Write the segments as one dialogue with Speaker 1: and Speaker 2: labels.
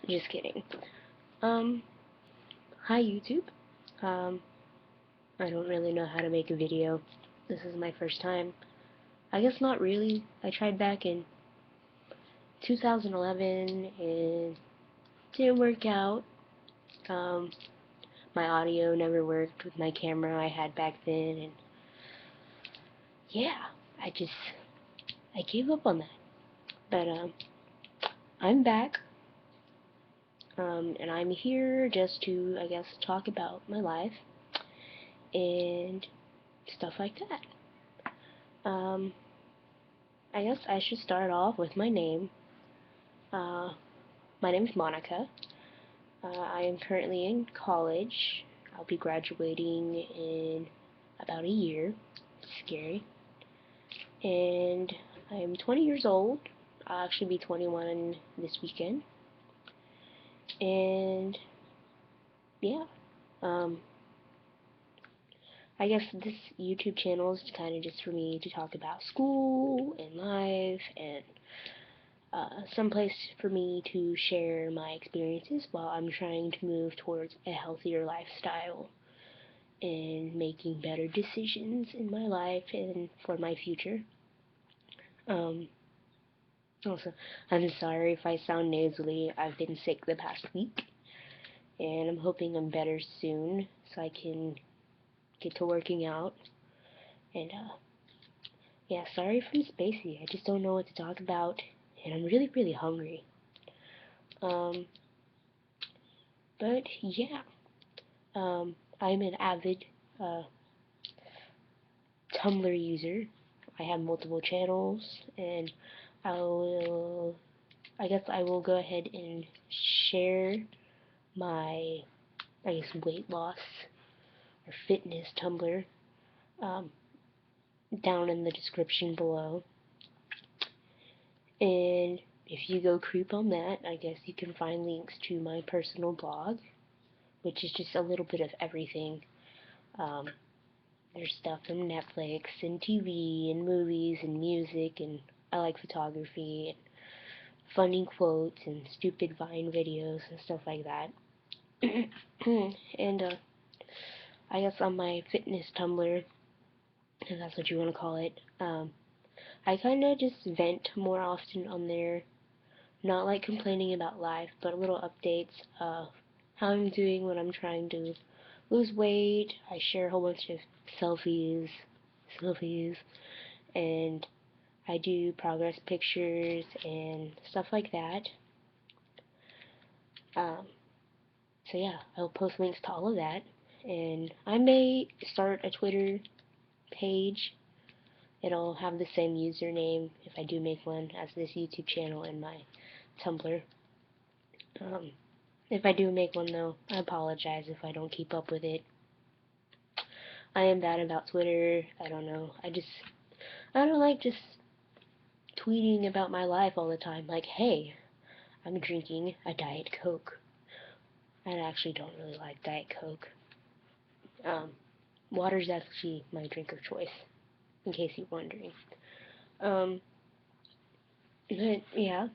Speaker 1: Just kidding. Um, Hi YouTube. Um, I don't really know how to make a video. This is my first time. I guess not really. I tried back in 2011 and didn't work out. Um, my audio never worked with my camera I had back then, and yeah, I gave up on that. But I'm back, and I'm here just to, I guess, talk about my life and stuff like that. I guess I should start off with my name. Uh, my name is Monica. I am currently in college. I'll be graduating in about a year. It's scary. And I'm 20 years old. I'll actually be 21 this weekend. And yeah, um, I guess this YouTube channel is kind of just for me to talk about school and life and some place for me to share my experiences while I'm trying to move towards a healthier lifestyle and making better decisions in my life and for my future. Um, Also, I'm sorry if I sound nasally. I've been sick the past week, and I'm hoping I'm better soon so I can get to working out. And, yeah, sorry if I'm spacey. I just don't know what to talk about, and I'm really, really hungry. Um, but, yeah, I'm an avid, Tumblr user. I have multiple channels, and I will, I guess I will go ahead and share my, I guess, weight loss or fitness Tumblr um, down in the description below. And if you go creep on that, I guess you can find links to my personal blog, which is just a little bit of everything. Um, there's stuff from Netflix and TV and movies and music, and I like photography and funny quotes and stupid Vine videos and stuff like that. And I guess on my fitness Tumblr, if that's what you want to call it, I kind of just vent more often on there. Not like complaining about life, but little updates of how I'm doing when I'm trying to lose weight. I share a whole bunch of selfies, and I do progress pictures and stuff like that. Um, so yeah, I'll post links to all of that. And I may start a Twitter page. It'll have the same username if I do make one as this YouTube channel and my Tumblr. Um, if I do make one though, I apologize if I don't keep up with it. I am bad about Twitter. I don't know. I don't like just tweeting about my life all the time. Like, hey, I'm drinking a Diet Coke. I actually don't really like Diet Coke. Um, Water's actually my drink of choice, in case you're wondering. Um, but yeah,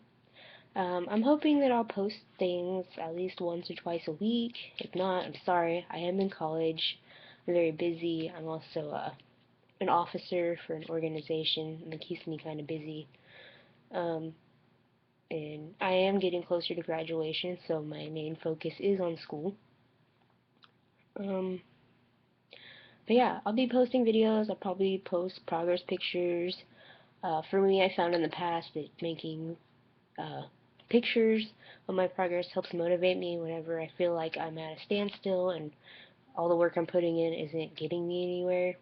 Speaker 1: I'm hoping that I'll post things at least once or twice a week. If not, I'm sorry. I am in college. I'm very busy. I'm also an officer for an organization, and it keeps me kind of busy. Um, and I am getting closer to graduation, so my main focus is on school. Um, but yeah, I'll be posting videos. I'll probably post progress pictures. For me, I found in the past that making uh, pictures of my progress helps motivate me whenever I feel like I'm at a standstill and all the work I'm putting in isn't getting me anywhere.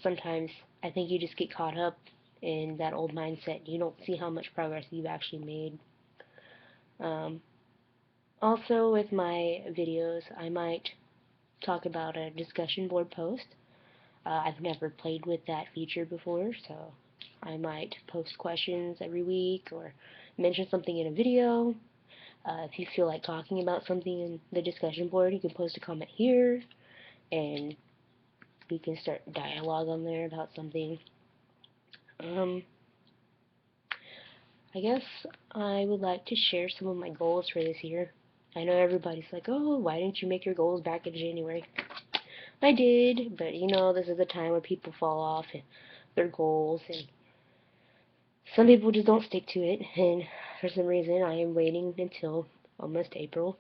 Speaker 1: Sometimes I think you just get caught up in that old mindset. You don't see how much progress you've actually made. Um, Also, with my videos, I might talk about a discussion board post. I've never played with that feature before, so I might post questions every week or mention something in a video. If you feel like talking about something in the discussion board, you can post a comment here, and we can start dialogue on there about something. Um, I guess I would like to share some of my goals for this year. I know everybody's like, oh, why didn't you make your goals back in January? I did, but this is the time where people fall off their goals, and some people just don't stick to it, and for some reason I am waiting until almost April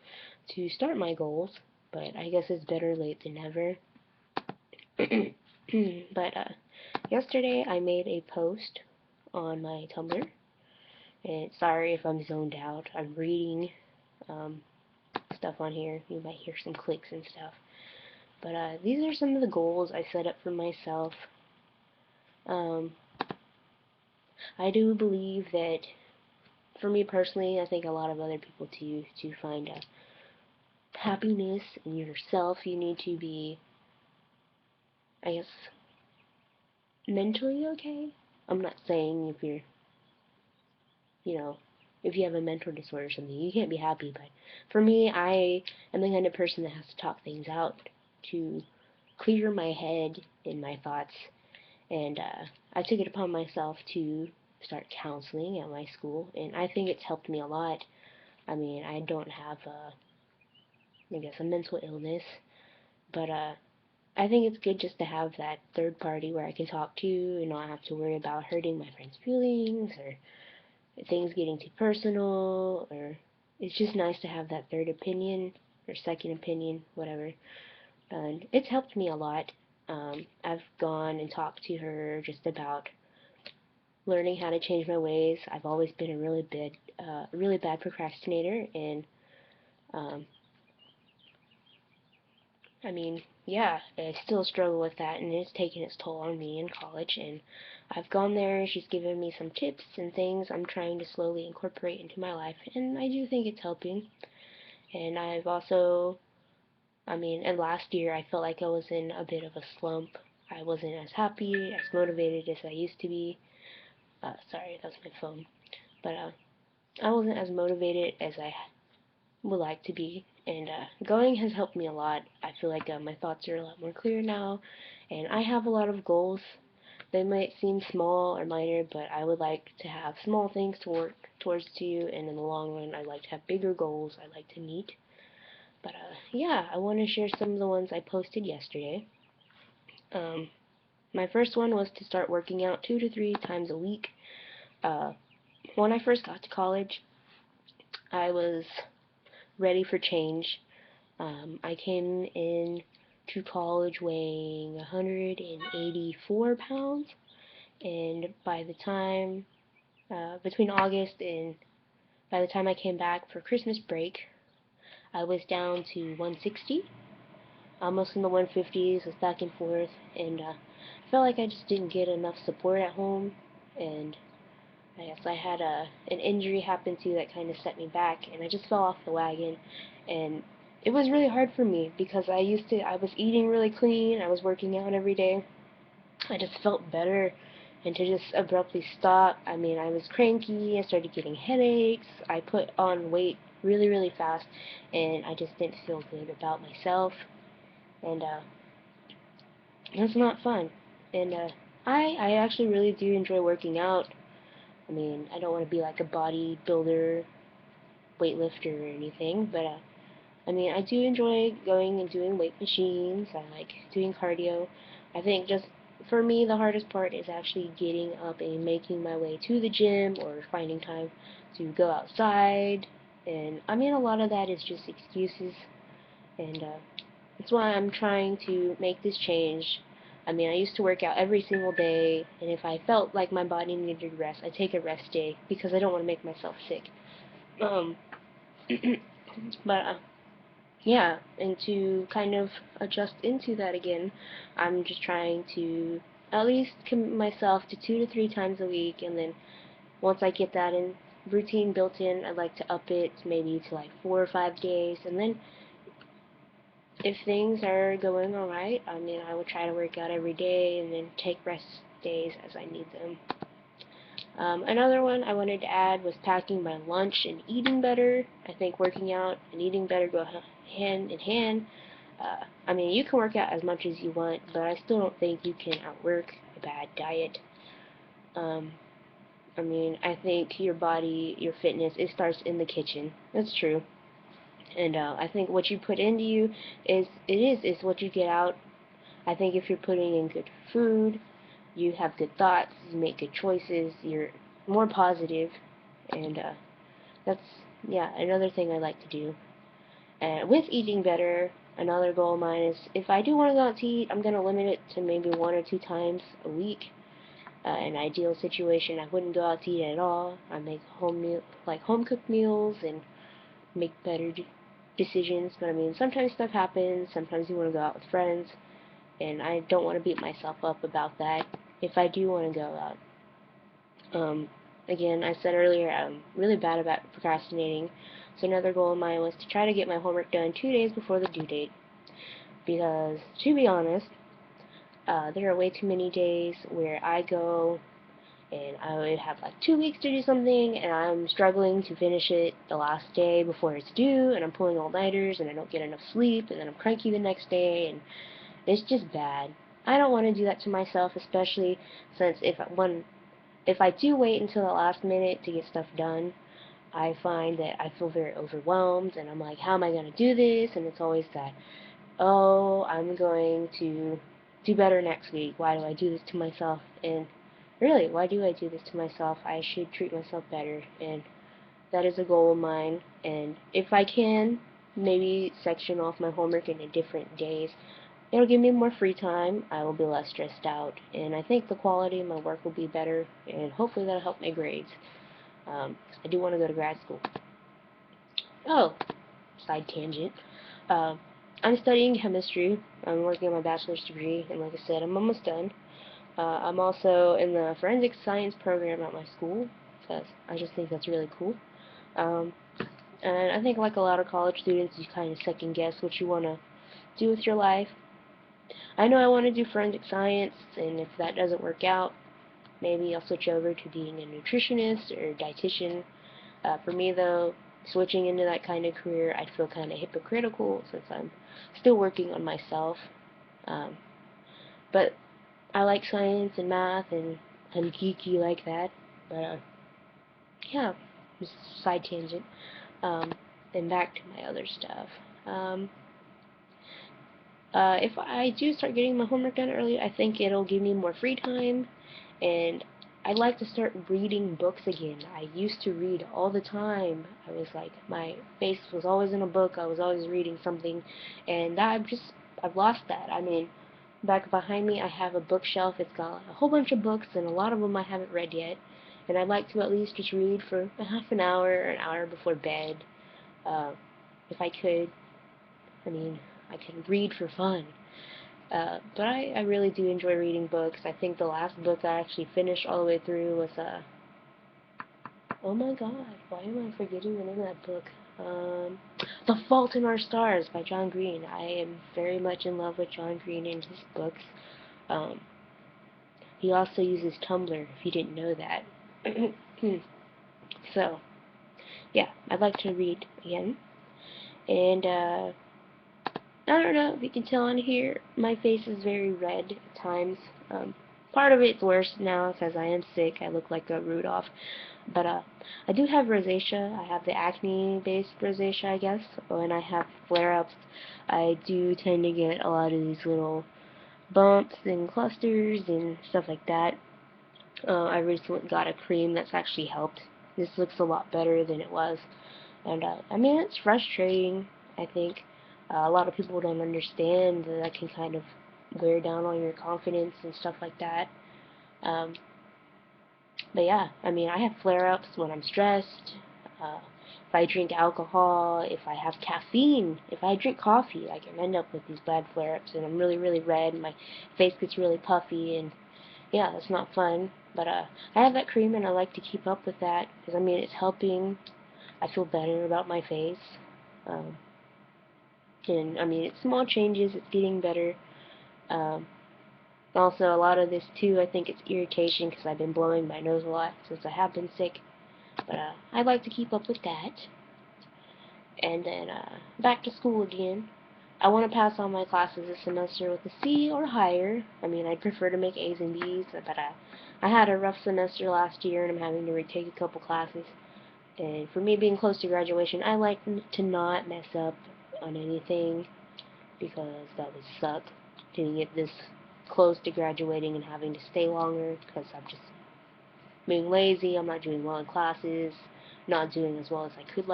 Speaker 1: to start my goals, but I guess it's better late than never. But yesterday I made a post on my Tumblr, and sorry if I'm zoned out. I'm reading um, stuff on here. You might hear some clicks and stuff. But these are some of the goals I set up for myself. Um, I do believe that, for me personally, I think a lot of other people too, to find happiness in yourself, you need to be, I guess, mentally okay. I'm not saying if you're, you know, if you have a mental disorder or something, you can't be happy, but for me, I am the kind of person that has to talk things out to clear my head and my thoughts, and I took it upon myself to start counseling at my school, and I think it's helped me a lot. I mean, I don't have, I guess, a mental illness, but I think it's good just to have that third party where I can talk to and not have to worry about hurting my friend's feelings or things getting too personal, or it's just nice to have that third opinion or second opinion, whatever. And it's helped me a lot. I've gone and talked to her just about learning how to change my ways. I've always been a really bad procrastinator, and um, I mean, yeah, I still struggle with that, and it's taken its toll on me in college. And I've gone there. She's given me some tips and things I'm trying to slowly incorporate into my life, and I do think it's helping. And I've also, I mean, and last year I felt like I was in a bit of a slump. I wasn't as happy, as motivated as I used to be. Sorry, that's my phone. But I wasn't as motivated as I would like to be, and going has helped me a lot. I feel like my thoughts are a lot more clear now, and I have a lot of goals. They might seem small or minor, but I would like to have small things to work towards to, and in the long run, I'd like to have bigger goals I'd like to meet. But yeah, I want to share some of the ones I posted yesterday. Um, my first one was to start working out 2 to 3 times a week. Uh, when I first got to college, I was ready for change. I came in to college weighing 184 pounds, and between August and by the time I came back for Christmas break, I was down to 160, almost in the 150s, was back and forth, and felt like I just didn't get enough support at home, and I guess I had an injury happen too that kind of set me back, and I just fell off the wagon, and it was really hard for me because I was eating really clean, I was working out every day, I just felt better, and to just abruptly stop, I mean, I was cranky, I started getting headaches, I put on weight really, really fast, and I just didn't feel good about myself, and it's not fun, and I actually really do enjoy working out. I mean, I don't want to be like a bodybuilder, weightlifter or anything, but I mean, I do enjoy going and doing weight machines. I like doing cardio. I think just for me, the hardest part is actually getting up and making my way to the gym or finding time to go outside. And I mean, a lot of that is just excuses, and that's why I'm trying to make this change. I mean, I used to work out every single day, and if I felt like my body needed rest, I take a rest day because I don't want to make myself sick. Um, but yeah, and to kind of adjust into that again, I'm just trying to at least commit myself to 2 to 3 times a week, and then once I get that in routine built in, I'd like to up it maybe to like 4 or 5 days, and then if things are going alright, I mean, I would try to work out every day and then take rest days as I need them. Another one I wanted to add was packing my lunch and eating better. I think working out and eating better go hand in hand. I mean, you can work out as much as you want, but I still don't think you can outwork a bad diet. Um, I mean, I think your body, your fitness, it starts in the kitchen. That's true. And I think what you put into you is what you get out. I think if you're putting in good food, you have good thoughts, you make good choices, you're more positive, and that's, yeah, another thing I like to do. And with eating better, another goal of mine is if I do want to go out to eat, I'm going to limit it to maybe 1 or 2 times a week. An ideal situation, I wouldn't go out to eat at all. I make home cooked meals, and make better decisions. But I mean, sometimes stuff happens. Sometimes you want to go out with friends, and I don't want to beat myself up about that. If I do want to go out, um, again, I said earlier I'm really bad about procrastinating. So another goal of mine was to try to get my homework done 2 days before the due date. Because to be honest, there are way too many days where I go and I would have like 2 weeks to do something, and I'm struggling to finish it the last day before it's due, and I'm pulling all-nighters, and I don't get enough sleep, and then I'm cranky the next day, and it's just bad. I don't want to do that to myself, especially since if I do wait until the last minute to get stuff done, I find that I feel very overwhelmed, and I'm like, how am I going to do this? And it's always that, oh, I'm going to do better next week. Why do I do this to myself? And really, why do I do this to myself? I should treat myself better, and that is a goal of mine. And if I can, maybe section off my homework into different days. It'll give me more free time. I will be less stressed out, and I think the quality of my work will be better, and hopefully that'll help my grades. I do want to go to grad school. Oh, side tangent. Uh, I'm studying chemistry. I'm working on my bachelor's degree, and like I said, I'm almost done. I'm also in the forensic science program at my school, because I just think that's really cool. Um, and I think like a lot of college students, you kind of second guess what you want to do with your life. I know I want to do forensic science, and if that doesn't work out, maybe I'll switch over to being a nutritionist or dietitian. For me, though, switching into that kind of career, I'd feel kind of hypocritical since I'm still working on myself. Um, but I like science and math, and I'm geeky like that. But yeah, just side tangent. Um, and back to my other stuff. Um, if I do start getting my homework done early, I think it'll give me more free time, and I'd like to start reading books again. I used to read all the time. I was like, my face was always in a book. I was always reading something, and I've lost that. I mean, back behind me, I have a bookshelf. It's got a whole bunch of books, and a lot of them I haven't read yet. And I'd like to at least just read for a half an hour or an hour before bed, uh, if I could. I mean, I can read for fun. But I really do enjoy reading books. I think the last book I actually finished all the way through was, oh my god, why am I forgetting the name of that book? The Fault in Our Stars by John Green. I am very much in love with John Green and his books. Um, he also uses Tumblr, if you didn't know that. So, yeah, I'd like to read again. And, I don't know if you can tell on here, my face is very red at times. Um, Part of it's worse now because I am sick. I look like a Rudolph. But I do have rosacea. I have the acne-based rosacea, I guess. When I have flare-ups, I do tend to get a lot of these little bumps and clusters and stuff like that. I recently got a cream that's actually helped. This looks a lot better than it was. And, I mean, it's frustrating, I think. A lot of people don't understand that can kind of wear down on your confidence and stuff like that. Um, but yeah, I mean, I have flare-ups when I'm stressed. If I drink alcohol, if I have caffeine, if I drink coffee, I can end up with these bad flare-ups, and I'm really, really red, and my face gets really puffy, and yeah, that's not fun. But I have that cream, and I like to keep up with that, because I mean, it's helping. I feel better about my face. Um, and I mean, it's small changes, it's getting better. Um, Also, a lot of this too, I think it's irritation because I've been blowing my nose a lot since I have been sick. But I'd like to keep up with that. And then back to school again. I want to pass all my classes this semester with a C or higher. I mean, I'd prefer to make A's and B's, but I had a rough semester last year, and I'm having to retake a couple classes. And for me being close to graduation, I like to not mess up on anything, because that would suck to get this close to graduating and having to stay longer because I'm just being lazy. I'm not doing well in classes, not doing as well as I could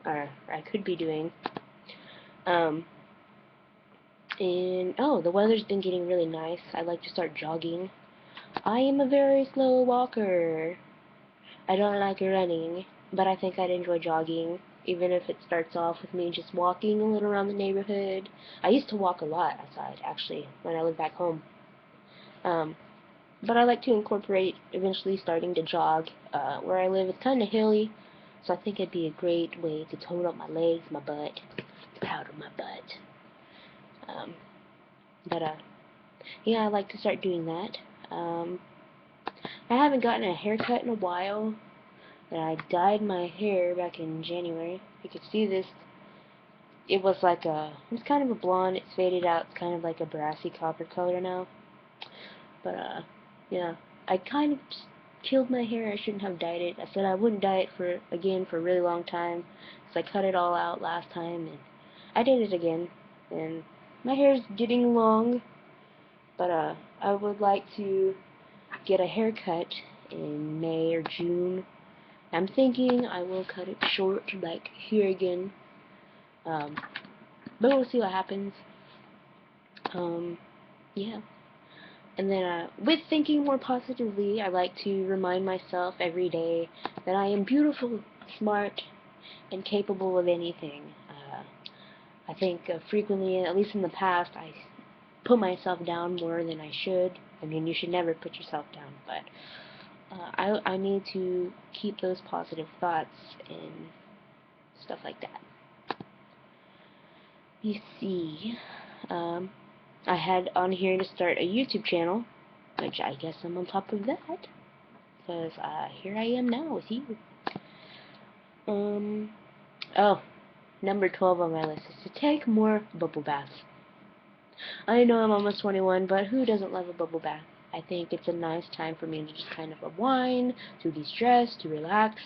Speaker 1: or I could be doing. Um, and oh, the weather's been getting really nice. I'd like to start jogging. I am a very slow walker. I don't like running, but I think I'd enjoy jogging, even if it starts off with me just walking a little around the neighborhood. I used to walk a lot outside, actually, when I lived back home. Um, but I like to incorporate eventually starting to jog. Where I live, it's kind of hilly, so I think it'd be a great way to tone up my legs, my butt. Proud of my butt. Um, but yeah, I like to start doing that. I haven't gotten a haircut in a while, and I dyed my hair back in January. You can see this. It's kind of a blonde. It's faded out. It's kind of like a brassy copper color now. But yeah, I kind of just killed my hair. I shouldn't have dyed it. I said I wouldn't dye it for a really long time, so I cut it all out last time, and I did it again. And my hair's getting long, but I would like to get a haircut in May or June. I'm thinking I will cut it short, like here again. Um, but we'll see what happens. Yeah. And then, with thinking more positively, I like to remind myself every day that I am beautiful, smart, and capable of anything. I think frequently, at least in the past, I put myself down more than I should. I mean, you should never put yourself down, but I need to keep those positive thoughts and stuff like that. You see, um, I had on here to start a YouTube channel, which I guess I'm on top of that, because here I am now with you. Oh, number 12 on my list is to take more bubble baths. I know I'm almost 21, but who doesn't love a bubble bath? I think it's a nice time for me to just kind of unwind, to de-stress, to relax,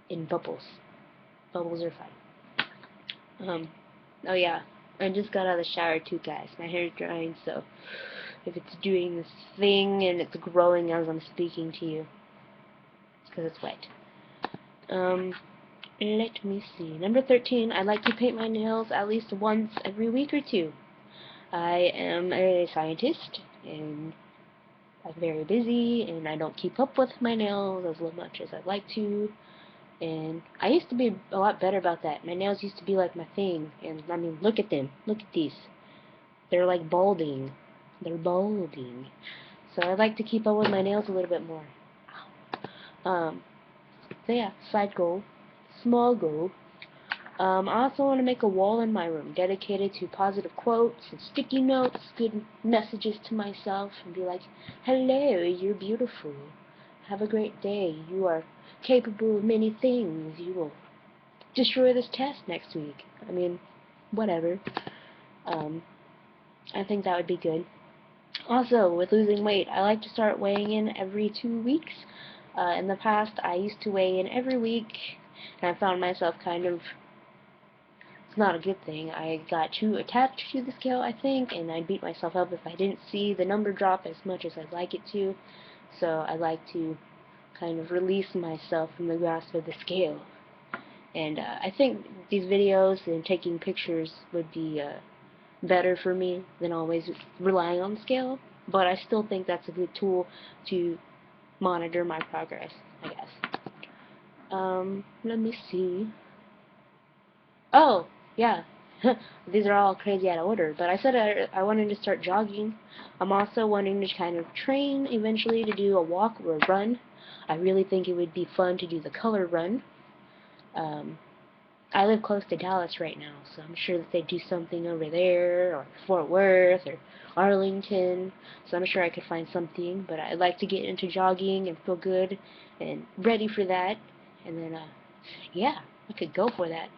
Speaker 1: in bubbles. Bubbles are fun. Oh yeah, I just got out of the shower too, guys. My hair's drying, so if it's doing this thing and it's growing as I'm speaking to you, it's because it's wet. Let me see. Number 13, I like to paint my nails at least once every week or two. I am a scientist, and I'm very busy, and I don't keep up with my nails as much as I'd like to. And I used to be a lot better about that. My nails used to be like my thing, and I mean, look at them. Look at these. They're like balding. They're balding. So I like to keep up with my nails a little bit more. So yeah, side goal. Small goal. I also want to make a wall in my room dedicated to positive quotes and sticky notes, good messages to myself, and be like, hello, you're beautiful. Have a great day. You are capable of many things. You will destroy this test next week. I mean, whatever. I think that would be good. Also, with losing weight, I like to start weighing in every 2 weeks. In the past, I used to weigh in every week, and I found myself kind of, it's not a good thing. I got too attached to the scale, I think, and I'd beat myself up if I didn't see the number drop as much as I'd like it to. So I like to kind of release myself from the grasp of the scale. And I think these videos and taking pictures would be better for me than always relying on the scale. But I still think that's a good tool to monitor my progress, I guess. Let me see. Oh, yeah. These are all crazy out of order, but I said I wanted to start jogging. I'm also wanting to kind of train eventually to do a walk or a run. I really think it would be fun to do the color run. I live close to Dallas right now, so I'm sure that they do something over there, or Fort Worth, or Arlington, so I'm sure I could find something, but I'd like to get into jogging and feel good and ready for that, and then, yeah, I could go for that.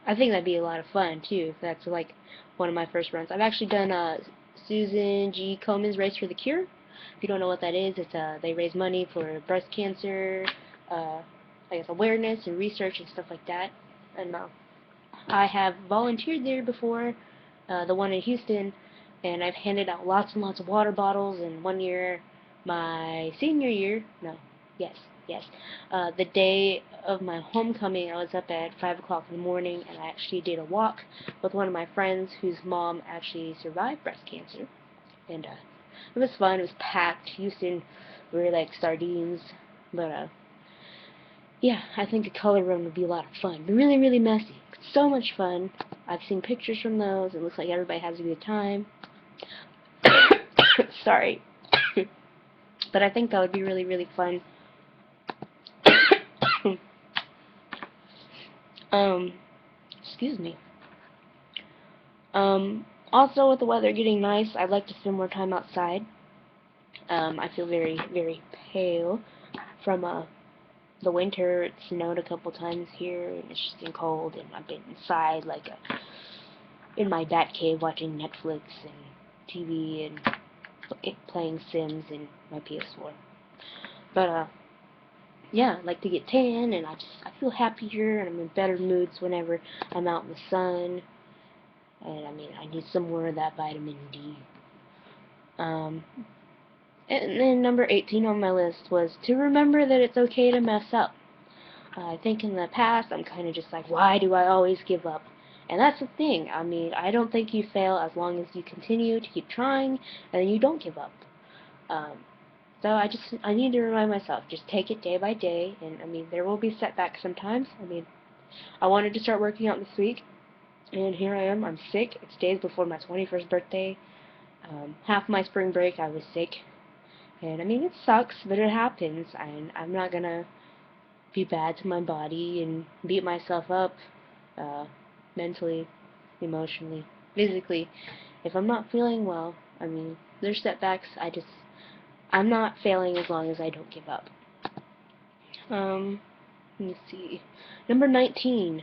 Speaker 1: I think that'd be a lot of fun too. If that's like one of my first runs. I've actually done Susan G. Komen's Race for the Cure. If you don't know what that is, it's they raise money for breast cancer, uh, I guess awareness and research and stuff like that. And I have volunteered there before, the one in Houston, and I've handed out lots and lots of water bottles. And one year, my senior year, no, yes, the day of my homecoming, I was up at 5 o'clock in the morning, and I actually did a walk with one of my friends whose mom actually survived breast cancer. And it was fun. It was packed. Houston, we were like sardines. But yeah, I think a color run would be a lot of fun. But really, really messy. So much fun. I've seen pictures from those. It looks like everybody has a good time. Sorry. But I think that would be really, really fun. um, excuse me. Also, with the weather getting nice, I'd like to spend more time outside. I feel very, very pale from the winter. It snowed a couple times here, and it's just been cold, and I've been inside like in my bat cave watching Netflix and TV and playing Sims in my PS4. But yeah, I like to get tan, and I feel happier, and I'm in better moods whenever I'm out in the sun. And I mean, I need some more of that vitamin D. Um, and then number 18 on my list was to remember that it's okay to mess up. I think in the past, I'm kind of just like, why do I always give up? And that's the thing. I mean, I don't think you fail as long as you continue to keep trying and you don't give up. Um, so I need to remind myself, just take it day by day. And I mean, there will be setbacks sometimes. I mean, I wanted to start working out this week, and here I am. I'm sick. It's days before my 21st birthday. Half my spring break, I was sick. And I mean, it sucks, but it happens. And I'm not gonna be bad to my body and beat myself up mentally, emotionally, physically. If I'm not feeling well, I mean, there's setbacks. I'm not failing as long as I don't give up. Let me see. Number 19.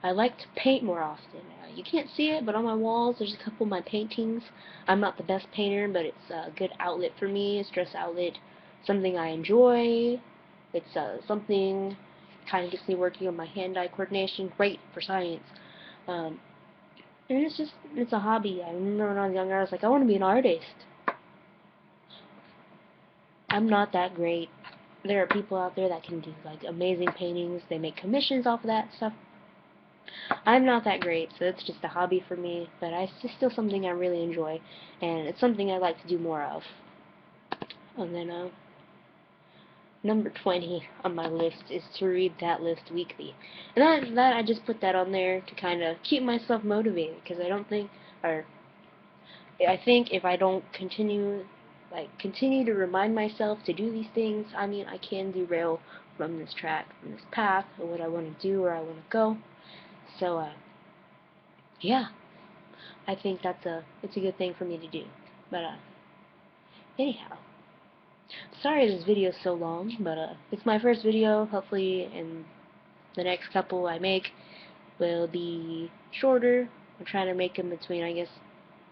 Speaker 1: I like to paint more often. You can't see it, but on my walls there's a couple of my paintings. I'm not the best painter, but it's a good outlet for me, a stress outlet, something I enjoy. It's something kind of gets me working on my hand-eye coordination. Great for science. Um, and it's a hobby. I remember when I was younger, I was like, I want to be an artist. I'm not that great. There are people out there that can do like amazing paintings. They make commissions off of that stuff. I'm not that great, so it's just a hobby for me, but it's still something I really enjoy, and it's something I like to do more of. And then, number 20 on my list is to read that list weekly. And that I just put that on there to kind of keep myself motivated, because I think if I don't continue to remind myself to do these things, I mean, I can derail from this track, from this path, or what I want to do, where I want to go. So, yeah. I think it's a good thing for me to do. But anyhow, sorry this video is so long, but it's my first video. Hopefully in the next couple I make will be shorter. I'm trying to make them between, I guess,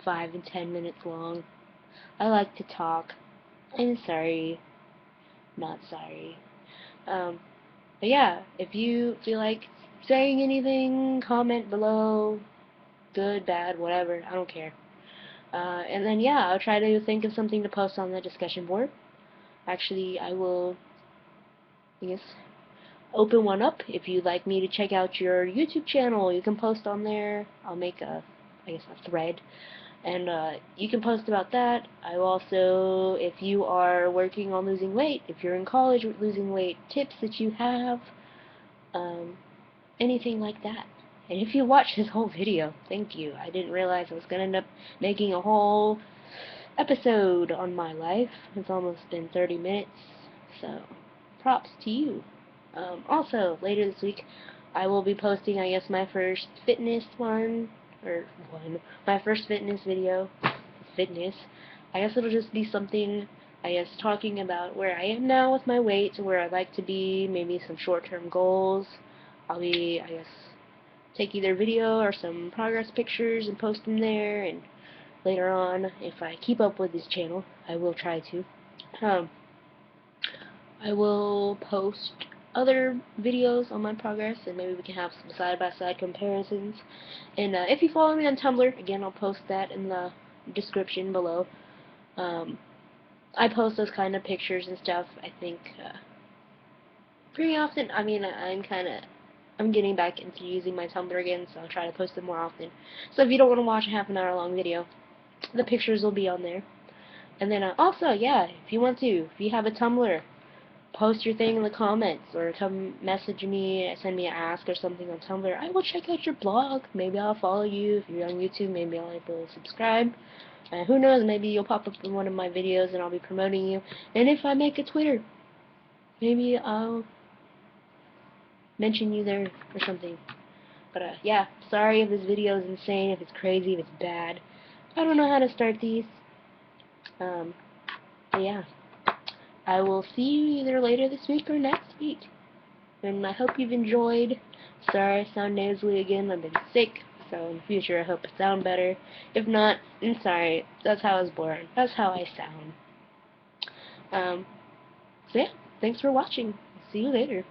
Speaker 1: 5 and 10 minutes long. I like to talk. I'm sorry, not sorry. But yeah, if you feel like saying anything, comment below. Good, bad, whatever. I don't care. And then yeah, I'll try to think of something to post on the discussion board. Actually, I will, I guess, open one up. If you'd like me to check out your YouTube channel, you can post on there. I'll make I guess, a thread. And you can post about that. I will also, if you are working on losing weight, if you're in college with losing weight, tips that you have, um, anything like that. And if you watched this whole video, thank you. I didn't realize I was going to end up making a whole episode on my life. It's almost been 30 minutes, so props to you. Also, later this week, I will be posting, I guess, my first fitness my first fitness video. Fitness. I guess it'll just be something, I guess, talking about where I am now with my weight, where I'd like to be, maybe some short-term goals. I'll be, I guess, take either video or some progress pictures and post them there, and later on, if I keep up with this channel, I will try to. Um, I will post other videos on my progress, and maybe we can have some side-by-side comparisons. And if you follow me on Tumblr, again, I'll post that in the description below. Um, I post those kind of pictures and stuff, I think, pretty often. I mean, I'm getting back into using my Tumblr again, so I'll try to post them more often. So if you don't want to watch a half an hour long video, the pictures will be on there. And then also, yeah, if you want to, if you have a Tumblr, post your thing in the comments, or come message me, send me an ask or something on Tumblr. I will check out your blog. Maybe I'll follow you. If you're on YouTube, maybe I'll subscribe. Who knows, maybe you'll pop up in one of my videos and I'll be promoting you. And if I make a Twitter, maybe I'll mention you there or something. But yeah, sorry if this video is insane, if it's crazy, if it's bad. I don't know how to start these. But yeah, I will see you either later this week or next week. And I hope you've enjoyed. Sorry I sound nasally again. I've been sick, so in the future I hope I sound better. If not, I'm sorry. That's how I was born. That's how I sound. So yeah, thanks for watching. See you later.